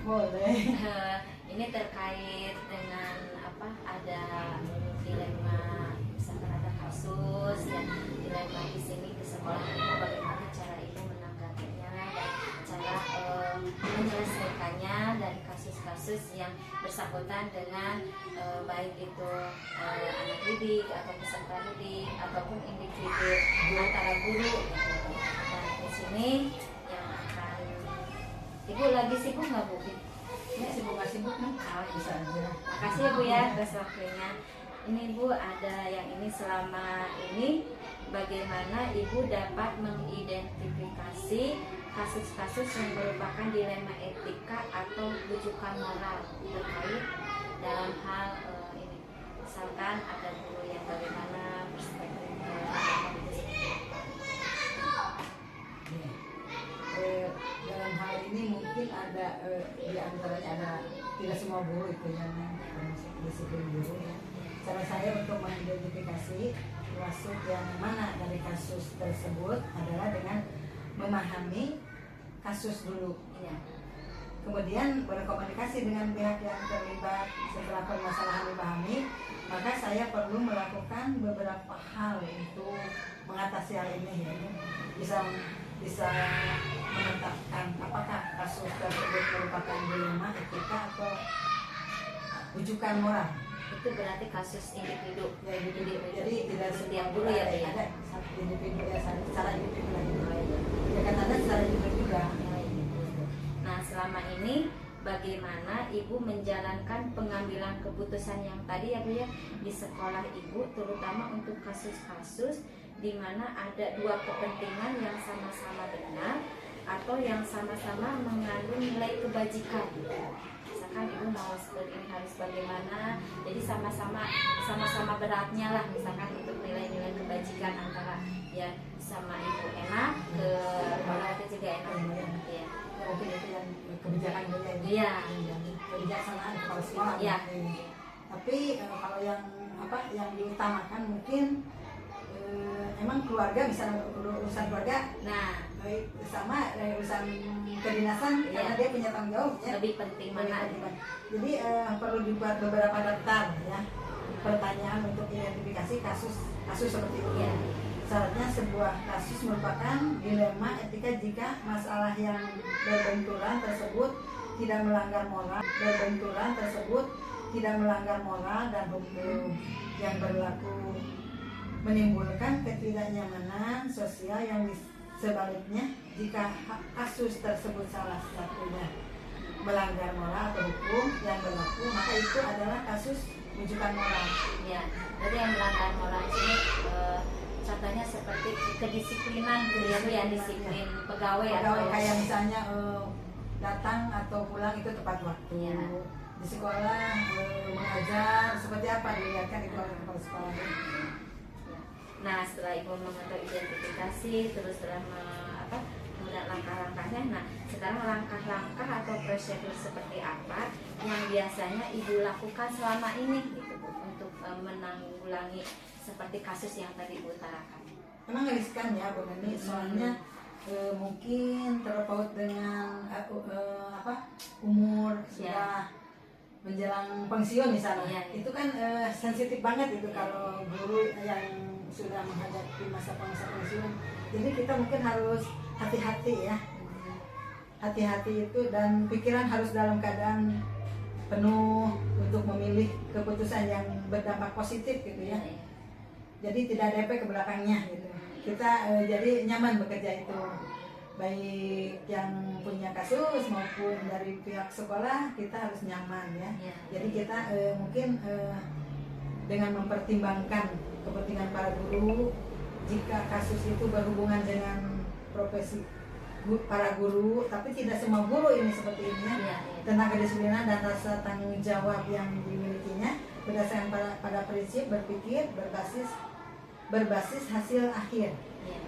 Boleh. Ini terkait dengan apa? Ada dilema, misalkan ada kasus ya, dilema di sini di sekolah ibu, bagaimana cara ibu menanggapinya dan cara menyelesaikannya dari kasus-kasus yang bersangkutan dengan baik itu anak didik atau peserta didik ataupun individu antara guru gitu. Dan di sini yang akan ibu lagi sibuk nggak Bu? Ya, sibuk nggak sibuk nih? Bisa aja. Makasih ya Bu ya atas waktunya. Ini Bu, ada yang ini selama ini bagaimana Ibu dapat mengidentifikasi kasus-kasus yang merupakan dilema etika atau rujukan moral terkait dalam hal ini. Misalkan ada guru yang bagaimana perspektif dalam hal ini mungkin ada di antaranya ada, tidak semua guru itu yang termasuk disiplin guru ya. Cara saya untuk mengidentifikasi masuk yang mana dari kasus tersebut adalah dengan memahami kasus dulu ya. Kemudian berkomunikasi dengan pihak yang terlibat. Setelah permasalahan dipahami, maka saya perlu melakukan beberapa hal untuk mengatasi hal ini ya. Bisa menetapkan apakah kasus tersebut merupakan dilema etika atau rujukan moral. itu berarti kasus individu Ya, individu. Jadi tidak setiap guru ya, ya. Ada satu individu ya, secara individu lagi. Ya kan ada secara individu juga. Nah, selama ini bagaimana Ibu menjalankan pengambilan keputusan yang tadi ya Bu ya di sekolah Ibu, terutama untuk kasus-kasus di mana ada dua kepentingan yang sama-sama benar atau yang sama-sama mengandung nilai kebajikan. Misalkan Ibu mau seperti ini harus bagaimana, jadi sama-sama beratnya lah, misalkan untuk nilai-nilai kebajikan antara ya sama Ibu enak ke orang itu juga enak ya. Mungkin itu yang kebijakan Iya. Kebijaksanaan kepala sekolah. Iya. Tapi kalau yang yang diutamakan mungkin emang keluarga, misalnya urusan keluarga, Nah, sama urusan kedinasan, karena dia punya tanggung jawab ya. lebih penting mana? Jadi perlu dibuat beberapa daftar ya, pertanyaan untuk identifikasi kasus seperti itu. Iya. Syaratnya sebuah kasus merupakan dilema etika jika masalah yang berbenturan tersebut tidak melanggar moral dan hukum yang berlaku, menimbulkan ketidaknyamanan sosial yang sebaliknya jika kasus tersebut salah satunya melanggar moral atau hukum yang berlaku, maka itu adalah kasus rujukan moral. Ya, jadi yang melanggar moral ini contohnya seperti kedisiplinan gitu ya Bu ya, disiplin pegawai atau kayak misalnya datang atau pulang itu tepat waktu ya. Di sekolah mengajar seperti apa dilihatkan itu oleh kepala sekolah. Nah, setelah Ibu mengetahui identifikasi, terus setelah kemudian langkah-langkahnya, nah sekarang langkah-langkah atau prosedur seperti apa yang biasanya Ibu lakukan selama ini gitu Bu, untuk menanggulangi seperti kasus yang tadi Ibu utarakan? Emang riskan ya Bu Neni, soalnya mungkin terpaut dengan umur sudah menjelang pensiun misalnya. Itu kan sensitif banget itu kalau guru yang sudah menghadapi masa pensiun. Jadi kita mungkin harus hati-hati ya. Hati-hati itu, dan pikiran harus dalam keadaan penuh untuk memilih keputusan yang berdampak positif gitu ya. Jadi tidak ada efek ke belakangnya gitu. Kita jadi nyaman bekerja itu. Baik yang punya kasus maupun dari pihak sekolah, kita harus nyaman ya. Jadi kita mungkin dengan mempertimbangkan kepentingan para guru, jika kasus itu berhubungan dengan profesi para guru, tapi tidak semua guru ini seperti ini ya. Tentang kedisiplinan dan rasa tanggung jawab yang dimilikinya berdasarkan pada prinsip berpikir berbasis hasil akhir,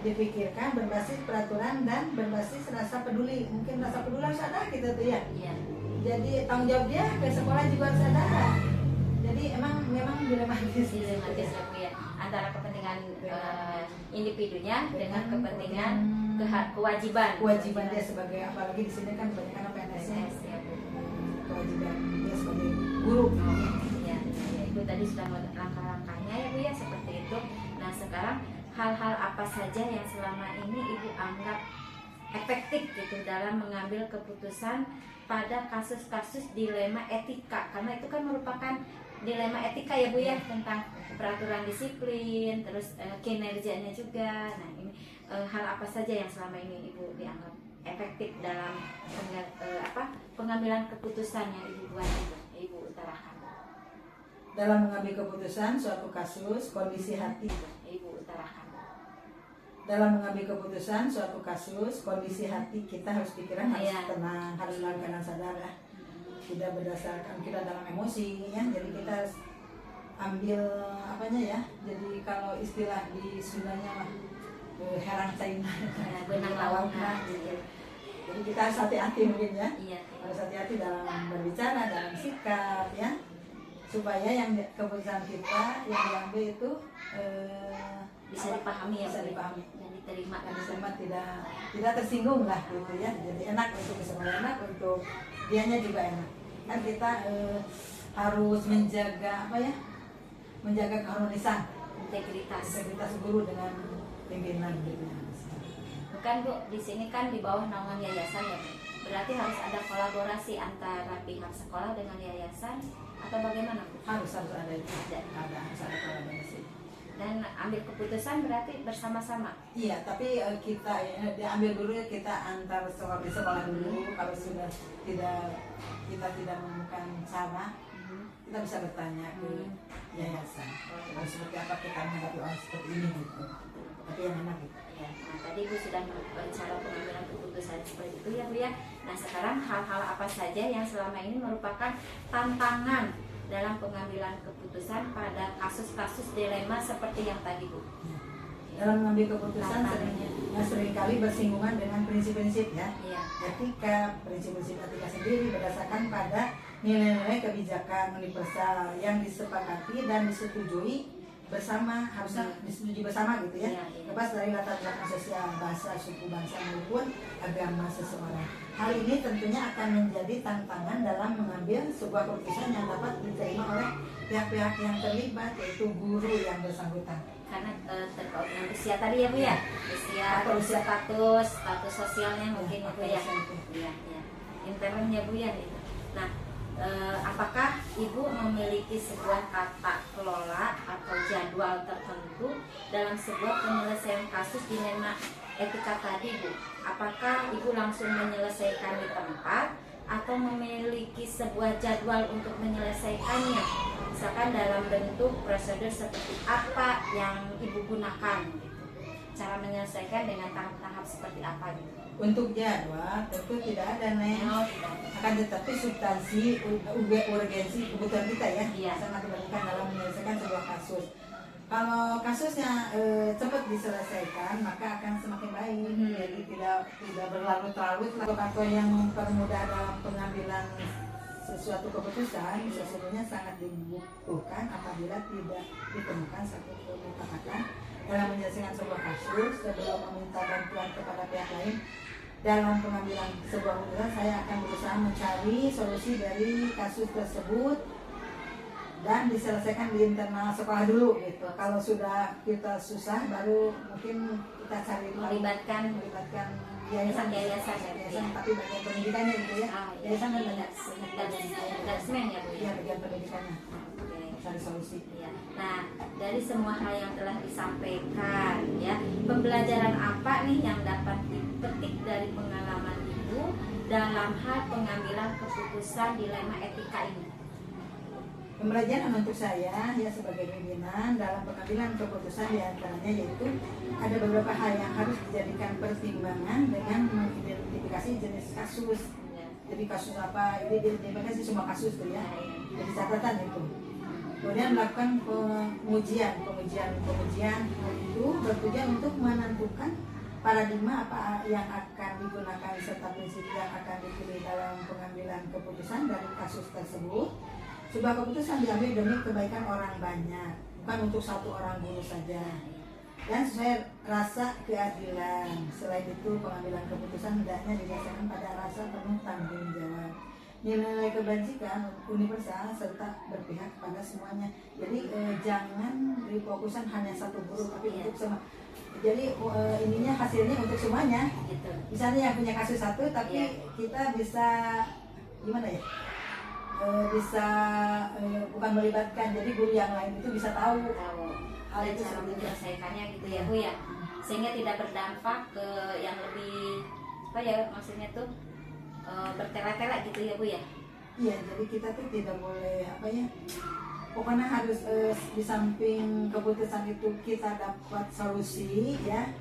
dipikirkan berbasis peraturan dan berbasis rasa peduli. Mungkin rasa peduli harus ada kita tuh ya. Jadi tanggung jawab dia ke sekolah juga harus ada. Jadi memang dilematis ya Bu ya, antara kepentingan individunya dengan kepentingan kewajiban dia sebagai, apalagi di sini kan kebanyakan PNS ya. PNS ya Bu. Kewajiban dia sebagai guru. Ya, Ibu tadi sudah langkah-langkahnya ya Bu ya, seperti itu. Nah sekarang hal-hal apa saja yang selama ini Ibu anggap efektif gitu dalam mengambil keputusan pada kasus-kasus dilema etika, karena itu kan merupakan dilema etika ya Bu ya, tentang peraturan disiplin, terus kinerjanya juga. Nah ini hal apa saja yang selama ini Ibu dianggap efektif dalam pengambilan keputusan yang Ibu buat itu, Ibu utarakan. Dalam mengambil keputusan suatu kasus, kondisi hati. Ibu utarakan. Dalam mengambil keputusan suatu kasus, kondisi hati kita harus pikiran harus tenang, harus dalam keadaan sadar ya. Tidak berdasarkan kita dalam emosi ya. Jadi kita harus ambil apanya ya. Jadi kalau istilah di Sundanya herang China, benang lawangan. Jadi kita harus hati-hati mungkin ya. Iya. Harus hati-hati dalam berbicara, dalam sikap ya. Supaya yang keputusan kita yang diambil itu bisa dipahami ya, bisa dipahami dan diterima, tidak tersinggung lah gitu ya. Jadi enak untuk kesemuanya, enak untuk dianya juga enak. Kan kita harus menjaga menjaga keharmonisan, integritas guru dengan pimpinan gitu. Bukan Bu, di sini kan di bawah naungan yayasan ya Bu. Berarti harus ada kolaborasi antara pihak sekolah dengan yayasan atau bagaimana Bu? Harus ada itu. Harus ada kolaborasi. Dan ambil keputusan berarti bersama-sama. Iya, tapi kita diambil dulu ya, kita antar sekolah dulu. Kalau sudah kita tidak menemukan cara, kita bisa bertanya ke yayasan. Kalau seperti apa kita menghadapi orang seperti ini gitu. Tapi yang enak gitu. Ya, nah tadi Bu sudah cara pengambilan keputusan seperti itu ya Bu ya. Nah sekarang hal-hal apa saja yang selama ini merupakan tantangan dalam pengambilan keputusan pada kasus-kasus dilema seperti yang tadi Bu? Dalam mengambil keputusan seringkali bersinggungan dengan prinsip-prinsip ya. Etika, prinsip-prinsip etika sendiri berdasarkan pada nilai-nilai kebijakan universal yang disepakati dan disetujui bersama, harusnya disetujui bersama gitu ya. Lepas dari latar belakang sosial, bahasa, suku bangsa maupun agama seseorang. Hal ini tentunya akan menjadi tantangan dalam mengambil sebuah keputusan yang dapat diterima oleh pihak-pihak yang terlibat, yaitu guru yang bersangkutan. Karena terkait dengan usia tadi ya Bu ya, usia status sosialnya mungkin ya Bu ya. Iya, internnya Bu ya. Nah, apakah Ibu memiliki sebuah tata kelola atau jadwal tertentu dalam sebuah penyelesaian kasus dilema etika tadi Bu? Apakah Ibu langsung menyelesaikan di tempat atau memiliki sebuah jadwal untuk menyelesaikannya? Misalkan dalam bentuk prosedur seperti apa yang Ibu gunakan gitu. Cara menyelesaikan dengan tahap-tahap seperti apa gitu. Untuk jadwal tentu tidak ada akan tetapi substansi urgensi kebutuhan kita ya sangat diperlukan dalam menyelesaikan sebuah kasus. Kalau kasusnya cepat diselesaikan maka akan semakin baik. Jadi tidak berlarut-larut atau yang mempermudah dalam pengambilan sesuatu keputusan sesungguhnya sangat dibutuhkan apabila tidak ditemukan satu kesepakatan dalam menyelesaikan sebuah kasus. Sebelum meminta bantuan kepada pihak lain dalam pengambilan sebuah keputusan, saya akan berusaha mencari solusi dari kasus tersebut dan diselesaikan di internal sekolah dulu gitu. Kalau sudah kita susah baru mungkin kita cari melibatkan yayasan tapi bagian pendidikannya gitu ya. Yayasan kan banyak dasmen ya Bu ya, bagian pendidikannya. Cari solusi. Nah, dari semua hal yang telah disampaikan ya, pembelajaran apa nih yang dapat dipetik dari pengalaman Ibu dalam hal pengambilan keputusan dilema etika ini? Pembelajaran untuk saya ya sebagai pimpinan dalam pengambilan keputusan diantaranya yaitu ada beberapa hal yang harus dijadikan pertimbangan dengan mengidentifikasi jenis kasus. Jadi kasus apa, ini diidentifikasi semua kasus tuh ya. Jadi catatan itu. Kemudian melakukan pengujian itu bertujuan untuk menentukan paradigma apa yang akan digunakan serta prinsip yang akan dipilih dalam pengambilan keputusan dari kasus tersebut. Sebuah keputusan diambil demi kebaikan orang banyak, bukan untuk satu orang guru saja. dan sesuai rasa keadilan. Selain itu pengambilan keputusan hendaknya didasarkan pada rasa penuh tanggung jawab, nilai kebajikan universal serta berpihak pada semuanya. Jadi jangan difokuskan hanya satu guru tapi untuk semua. Jadi ininya hasilnya untuk semuanya. Gitu. Misalnya yang punya kasus satu tapi Iya. kita bisa gimana ya? Bisa bukan melibatkan, jadi guru yang lain itu bisa tahu hal Dan itu cara seperti itu. menyelesaikannya gitu ya Bu ya, sehingga tidak berdampak ke yang lebih apa ya, maksudnya tuh bertele-tele gitu ya Bu ya. Iya, jadi kita tuh tidak boleh apa ya, pokoknya harus di samping keputusan itu kita dapat solusi ya,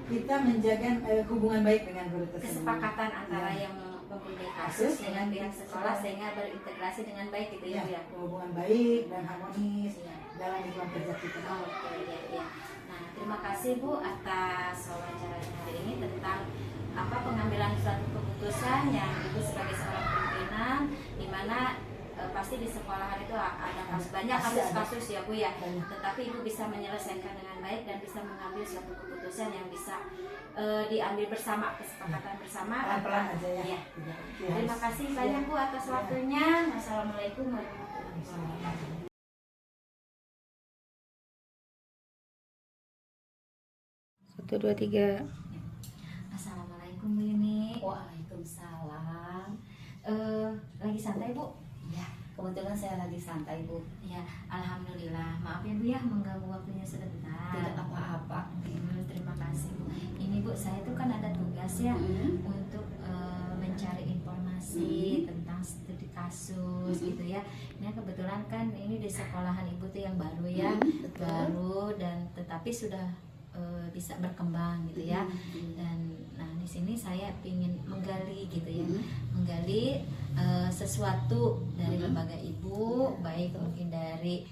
kita menjaga hubungan baik dengan guru tersebut. Kesepakatan antara Ya. yang mempunyai kasus dengan pihak sekolah sehingga berintegrasi dengan baik gitu ya Bu Ya, ya. hubungan baik dan harmonis Iya. dalam lingkungan kerja kita. Oke, ya. Nah, terima kasih Bu atas wawancaranya hari ini tentang apa pengambilan suatu keputusan yang Ibu sebagai seorang pimpinan, di mana pasti di sekolahan itu ada banyak kasus-kasus ya Bu ya. Banyak. Tetapi Ibu bisa menyelesaikan dengan baik dan bisa mengambil suatu keputusan yang bisa diambil bersama, kesepakatan bersama. Pelan-pelan aja ya. Iya. Tidak- Terima harus- kasih ya. banyak Bu atas waktunya. Wassalamualaikum warahmatullahi wabarakatuh. Satu, dua, tiga. Assalamualaikum Bu Yuni. Waalaikumsalam. Lagi santai Bu? Ya, kebetulan saya lagi santai, Bu. Ya, alhamdulillah. Maaf ya Bu ya mengganggu waktunya sebentar. Tidak apa-apa. Terima kasih Bu. Ini Bu, saya tuh kan ada tugas ya untuk mencari informasi tentang studi kasus gitu ya. Ini kebetulan kan ini di sekolahan Ibu tuh yang baru ya, Betul. baru dan tetapi sudah bisa berkembang gitu ya. Dan nah di sini saya ingin menggali gitu ya, menggali sesuatu dari lembaga Ibu, baik mungkin dari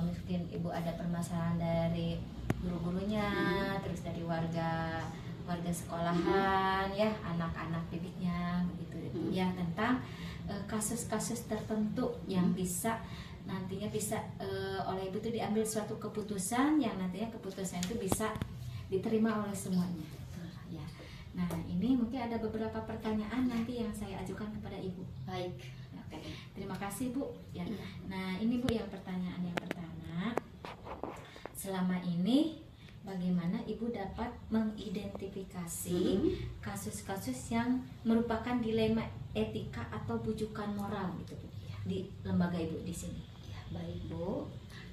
mungkin Ibu ada permasalahan dari guru-gurunya, terus dari warga sekolahan ya, anak-anak didiknya begitu ya, tentang kasus-kasus tertentu yang bisa nantinya bisa oleh Ibu itu diambil suatu keputusan yang nantinya keputusan itu bisa diterima oleh semuanya ya. Nah ini mungkin ada beberapa pertanyaan nanti yang saya ajukan kepada Ibu. Baik. Oke, terima kasih Bu ya. Nah ini Bu yang pertanyaan yang pertama, selama ini bagaimana Ibu dapat mengidentifikasi kasus-kasus yang merupakan dilema etika atau bujukan moral gitu Bu di lembaga Ibu di sini? Ya, baik, Bu.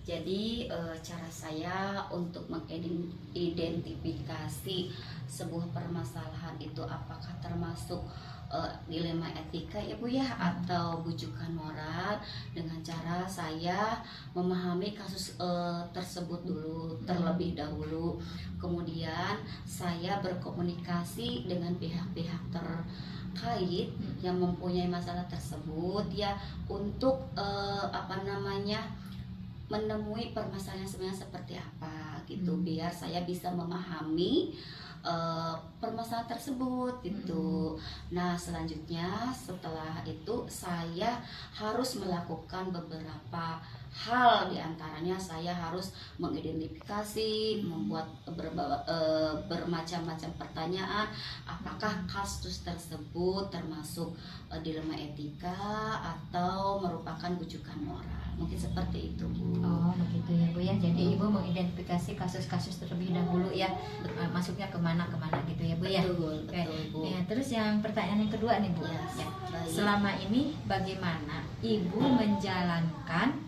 Jadi cara saya untuk mengidentifikasi sebuah permasalahan itu apakah termasuk dilema etika ya Bu ya, atau bujukan moral, dengan cara saya memahami kasus tersebut dulu terlebih dahulu, kemudian saya berkomunikasi dengan pihak-pihak terkait yang mempunyai masalah tersebut ya, untuk menemui permasalahan sebenarnya seperti apa gitu, biar saya bisa memahami permasalahan tersebut gitu. Nah selanjutnya setelah itu saya harus melakukan beberapa hal, diantaranya saya harus mengidentifikasi, membuat bermacam-macam pertanyaan, apakah kasus tersebut termasuk dilema etika atau merupakan bujukan moral. Mungkin seperti itu, Bu. Oh begitu ya Bu ya. Jadi Ibu mengidentifikasi kasus-kasus terlebih dahulu ya, masuknya kemana gitu ya Bu ya. Betul, Oke. betul, Bu. Ya, terus yang pertanyaan yang kedua nih Bu Ya, ya. baik. Selama ini bagaimana Ibu menjalankan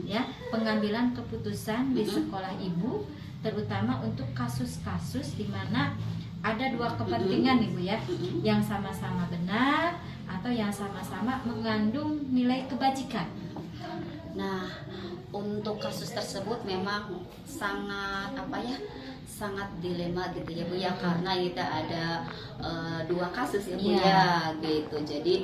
ya pengambilan keputusan di sekolah Ibu, terutama untuk kasus-kasus di mana ada dua kepentingan nih Bu ya, yang sama-sama benar atau yang sama-sama mengandung nilai kebajikan. Nah, untuk kasus tersebut memang sangat sangat dilema gitu ya Bu ya, karena kita ada dua kasus ya Bu ya gitu. Jadi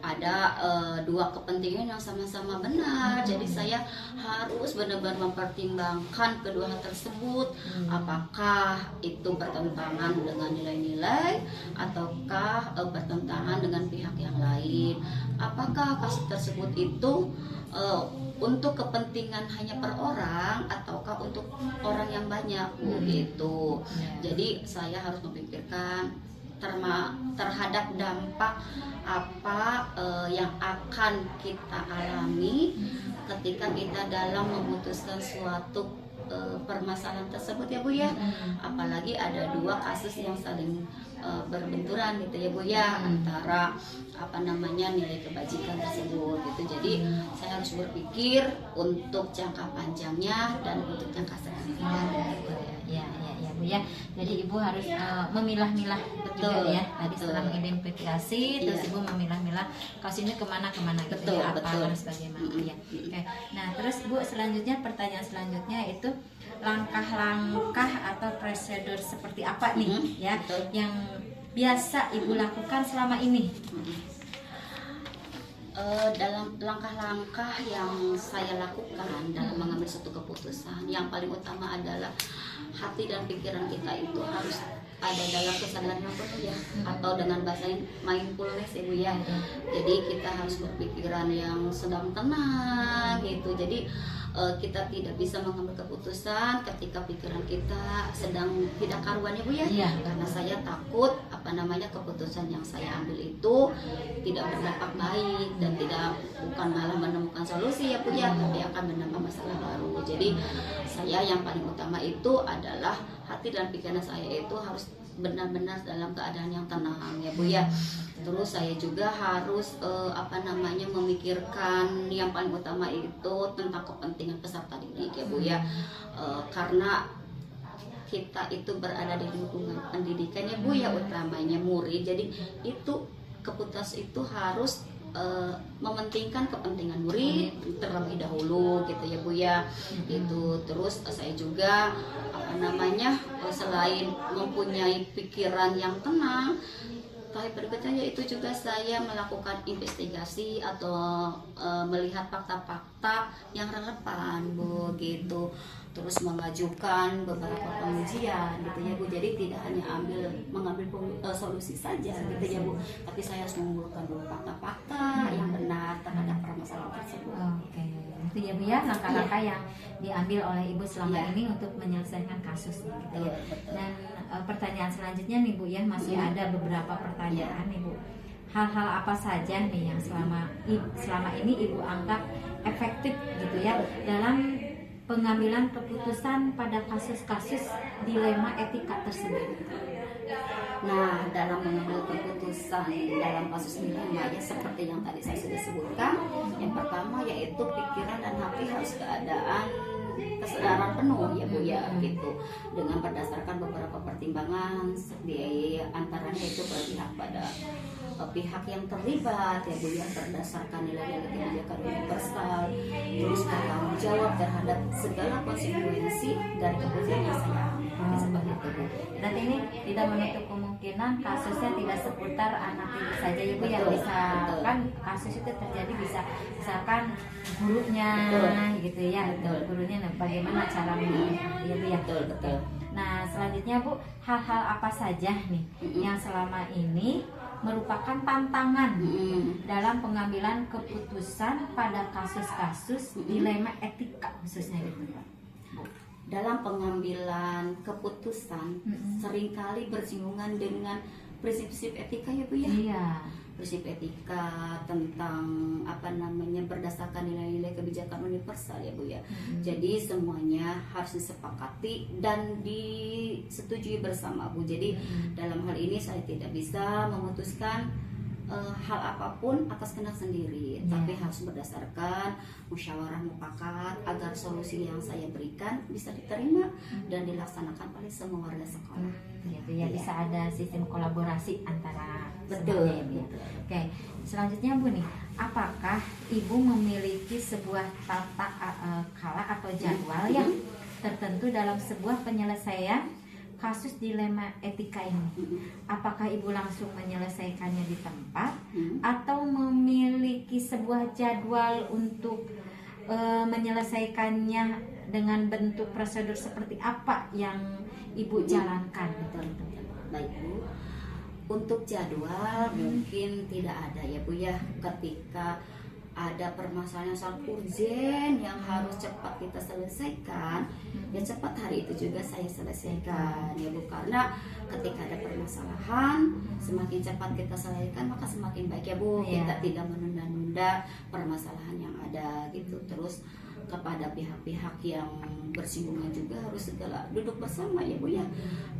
ada dua kepentingan yang sama-sama benar. Jadi saya harus benar-benar mempertimbangkan kedua hal tersebut, apakah itu bertentangan dengan nilai-nilai ataukah bertentangan dengan pihak yang lain lain. Apakah kasus tersebut itu untuk kepentingan hanya per orang ataukah untuk orang yang banyak gitu. Jadi saya harus memikirkan terhadap dampak apa yang akan kita alami ketika kita dalam memutuskan suatu permasalahan tersebut ya Bu ya. Apalagi ada dua kasus yang saling berbenturan gitu ya Bu ya, antara nilai kebajikan tersebut gitu. Jadi saya harus berpikir untuk jangka panjangnya dan untuk jangka selanjutnya gitu ya. Ya Bu ya. Jadi Ibu harus memilah-milah juga ya. Tadi setelah mengidentifikasi, terus Ibu memilah-milah kasus ini kemana gitu ya, apa harus bagaimana ya. Oke. Nah terus Bu, selanjutnya pertanyaan selanjutnya itu langkah-langkah atau prosedur seperti apa nih ya yang biasa Ibu lakukan selama ini? Dalam langkah-langkah yang saya lakukan dalam mengambil suatu keputusan, yang paling utama adalah hati dan pikiran kita itu harus ada dalam kesadaran yang penuh ya, atau dengan bahasa mindfulness ya Bu ya. Jadi kita harus berpikiran yang sedang tenang gitu. Jadi kita tidak bisa mengambil keputusan ketika pikiran kita sedang tidak karuan ya Bu ya. Karena saya takut keputusan yang saya ambil itu tidak berdampak baik dan bukan malah menemukan solusi ya Bu ya, tapi akan menambah masalah baru. Jadi saya yang paling utama itu adalah hati dan pikiran saya itu harus benar-benar dalam keadaan yang tenang ya Bu ya. Terus saya juga harus memikirkan yang paling utama itu tentang kepentingan peserta didik ya Bu ya. Karena kita itu berada di lingkungan pendidikan ya Bu ya, utamanya murid. Jadi itu keputusan itu harus mementingkan kepentingan murid terlebih dahulu gitu ya Bu ya. Itu terus saya juga selain mempunyai pikiran yang tenang, tahap berikutnya yaitu juga saya melakukan investigasi atau melihat fakta-fakta yang relevan Bu gitu. Terus mengajukan beberapa pengujian gitu ya Bu. Jadi tidak hanya mengambil solusi saja gitu ya Bu, tapi saya harus mengumpulkan dulu fakta-fakta yang benar terhadap permasalahan tersebut. Oke, itu ya Bu ya, langkah-langkah yang diambil oleh Ibu selama ini untuk menyelesaikan kasus gitu. Dan pertanyaan selanjutnya nih Bu ya, masih ada beberapa pertanyaan nih Bu. Hal-hal apa saja nih yang selama ini Ibu anggap efektif gitu ya dalam pengambilan keputusan pada kasus-kasus dilema etika tersebut? Nah, dalam mengambil keputusan dalam kasus dilema ya seperti yang tadi saya sudah sebutkan, yang pertama yaitu pikiran dan hati harus keadaan kesadaran penuh ya Bu ya gitu, dengan berdasarkan beberapa pertimbangan di antaranya itu berpihak pada pihak yang terlibat ya Bu ya, berdasarkan nilai-nilai kebijakan universal, terus bertanggung jawab terhadap segala konsekuensi dari keputusan yang saya ambil seperti itu Bu. Berarti ini tidak menutup kemungkinan kasusnya tidak seputar anak didik saja ya Bu ya, bisa kan kasus itu terjadi bisa misalkan gurunya gitu ya, gurunya bagaimana cara ya Bu ya. Betul. Nah selanjutnya Bu, hal-hal apa saja nih yang selama ini merupakan tantangan dalam pengambilan keputusan pada kasus-kasus dilema etika khususnya gitu Pak? Dalam pengambilan keputusan seringkali bersinggungan dengan prinsip-prinsip etika ya Bu ya. Iya. Prinsip etika tentang berdasarkan nilai-nilai kebijakan universal ya Bu ya. Jadi semuanya harus disepakati dan disetujui bersama Bu. Jadi dalam hal ini saya tidak bisa memutuskan hal apapun atas kehendak sendiri, tapi harus berdasarkan musyawarah mufakat agar solusi yang saya berikan bisa diterima dan dilaksanakan oleh semua warga sekolah. Ya, bisa ada sistem kolaborasi antara betul. Oke, selanjutnya Bu nih, apakah Ibu memiliki sebuah tata kala atau jadwal yang tertentu dalam sebuah penyelesaian kasus dilema etika ini? Apakah Ibu langsung menyelesaikannya di tempat atau memiliki sebuah jadwal untuk menyelesaikannya dengan bentuk prosedur seperti apa yang Ibu jalankan? Baik Bu, Untuk jadwal mungkin tidak ada ya Bu ya, ketika ada permasalahan yang sangat urgen yang harus cepat kita selesaikan, ya cepat hari itu juga saya selesaikan ya Bu, karena ketika ada permasalahan semakin cepat kita selesaikan maka semakin baik ya Bu. Kita tidak menunda-nunda permasalahan yang ada gitu. Terus kepada pihak-pihak yang bersinggungan juga harus segala duduk bersama ya Bu ya,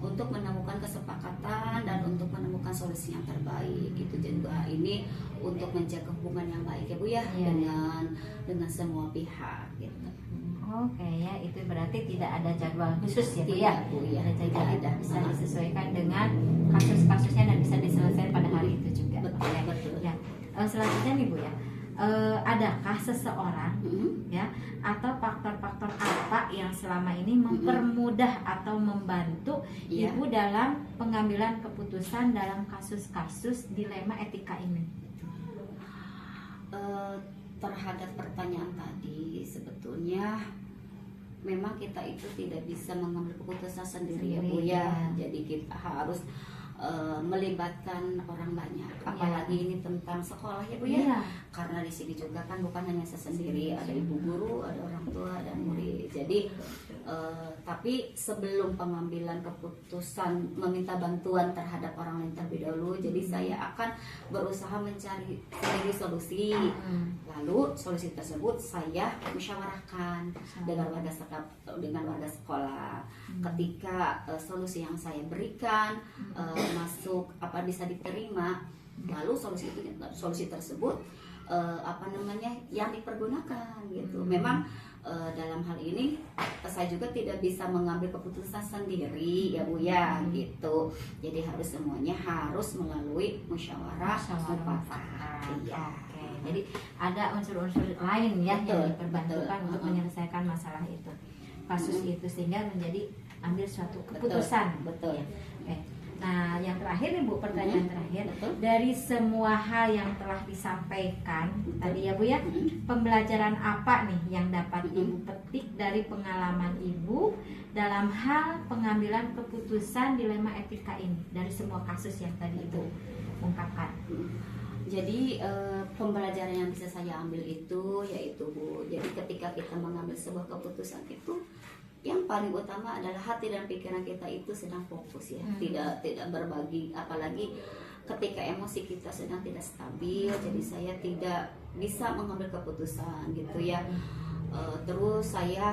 untuk menemukan kesepakatan dan untuk menemukan solusi yang terbaik gitu. Juga ini untuk menjaga hubungan yang baik ya Bu ya, dengan semua pihak gitu. Oke ya, itu berarti tidak ada jadwal khusus ya Bu ya. Tidak, Bu, ya. Tidak Tidak ada, ada. bisa disesuaikan dengan kasus-kasusnya dan bisa diselesaikan pada hari itu juga. Betul, Oke. betul. Ya. Selanjutnya nih Bu ya, adakah seseorang ya atau faktor-faktor apa yang selama ini mempermudah atau membantu Ibu dalam pengambilan keputusan dalam kasus-kasus dilema etika ini? Terhadap pertanyaan tadi, sebetulnya memang kita itu tidak bisa mengambil keputusan sendiri ya Bu ya. Jadi kita harus melibatkan orang banyak, apalagi ini tentang sekolah ya Bu ya. Karena di sini juga kan bukan hanya saya sendiri, ada ibu guru, ada orang tua dan murid. Jadi tapi sebelum pengambilan keputusan meminta bantuan terhadap orang lain terlebih dahulu, jadi saya akan berusaha mencari sendiri solusi. Lalu solusi tersebut saya musyawarahkan dengan warga sekolah. Ketika solusi yang saya berikan masuk bisa diterima, lalu solusi tersebut yang dipergunakan gitu. Memang dalam hal ini saya juga tidak bisa mengambil keputusan sendiri ya Bu ya gitu. Jadi semuanya harus melalui musyawarah mufakat. Iya. Oke, jadi ada unsur-unsur lain ya Betul, yang diperbantukan betul. untuk menyelesaikan masalah itu, kasus itu, sehingga menjadi ambil suatu keputusan. Betul. Ya. Oke. Nah, yang terakhir nih Bu, pertanyaan terakhir. Betul. Dari semua hal yang telah disampaikan tadi ya Bu ya, pembelajaran apa nih yang dapat Ibu petik dari pengalaman Ibu dalam hal pengambilan keputusan dilema etika ini dari semua kasus yang tadi Ibu ungkapkan? Jadi pembelajaran yang bisa saya ambil itu yaitu Bu, jadi ketika kita mengambil sebuah keputusan itu, yang paling utama adalah hati dan pikiran kita itu sedang fokus ya, tidak berbagi, apalagi ketika emosi kita sedang tidak stabil. Jadi saya tidak bisa mengambil keputusan gitu ya. Terus saya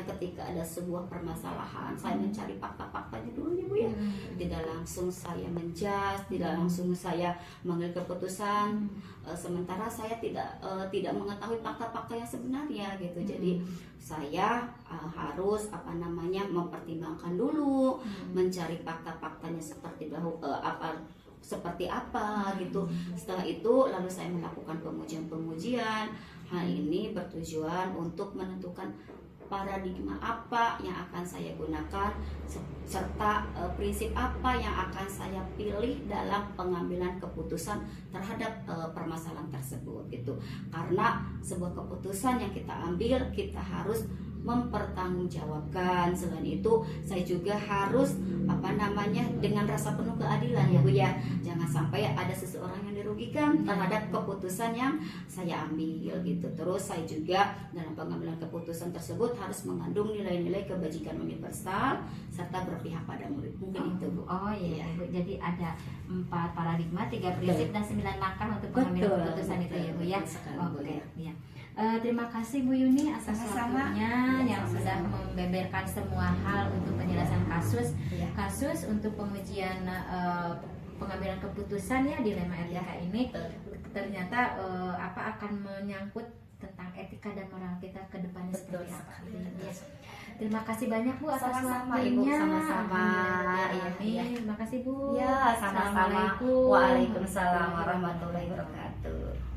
ketika ada sebuah permasalahan, saya mencari fakta-faktanya dulu ya Bu ya. Tidak langsung saya menjudge, tidak langsung saya mengambil keputusan, sementara saya tidak mengetahui fakta-fakta yang sebenarnya gitu. Jadi saya harus mempertimbangkan dulu, mencari fakta-faktanya seperti apa gitu. Setelah itu lalu saya melakukan pengujian. Hal ini bertujuan untuk menentukan paradigma apa yang akan saya gunakan serta prinsip apa yang akan saya pilih dalam pengambilan keputusan terhadap permasalahan tersebut gitu. Karena sebuah keputusan yang kita ambil, kita harus mempertanggungjawabkan. Selain itu saya juga harus dengan rasa penuh keadilan ya Bu ya. Jangan sampai ada seseorang yang dirugikan terhadap keputusan yang saya ambil gitu. Terus saya juga dalam pengambilan keputusan tersebut harus mengandung nilai-nilai kebajikan universal serta berpihak pada murid. Mungkin itu Bu. Oh iya Bu. Jadi ada 4 paradigma, 3 prinsip dan 9 langkah untuk pengambilan keputusan itu ya Bu ya. Oke, ya. Terima kasih Bu Yuni atas waktunya yang sudah membeberkan semua hal untuk penyelesaian kasus untuk pengujian pengambilan keputusan ya dilema etika ini. Ternyata akan menyangkut tentang etika dan moral kita ke depannya seperti apa. Terima kasih banyak Bu atas waktunya. Sama-sama. Terima kasih Bu. Ya, sama-sama. Assalamualaikum. Waalaikumsalam warahmatullahi wabarakatuh.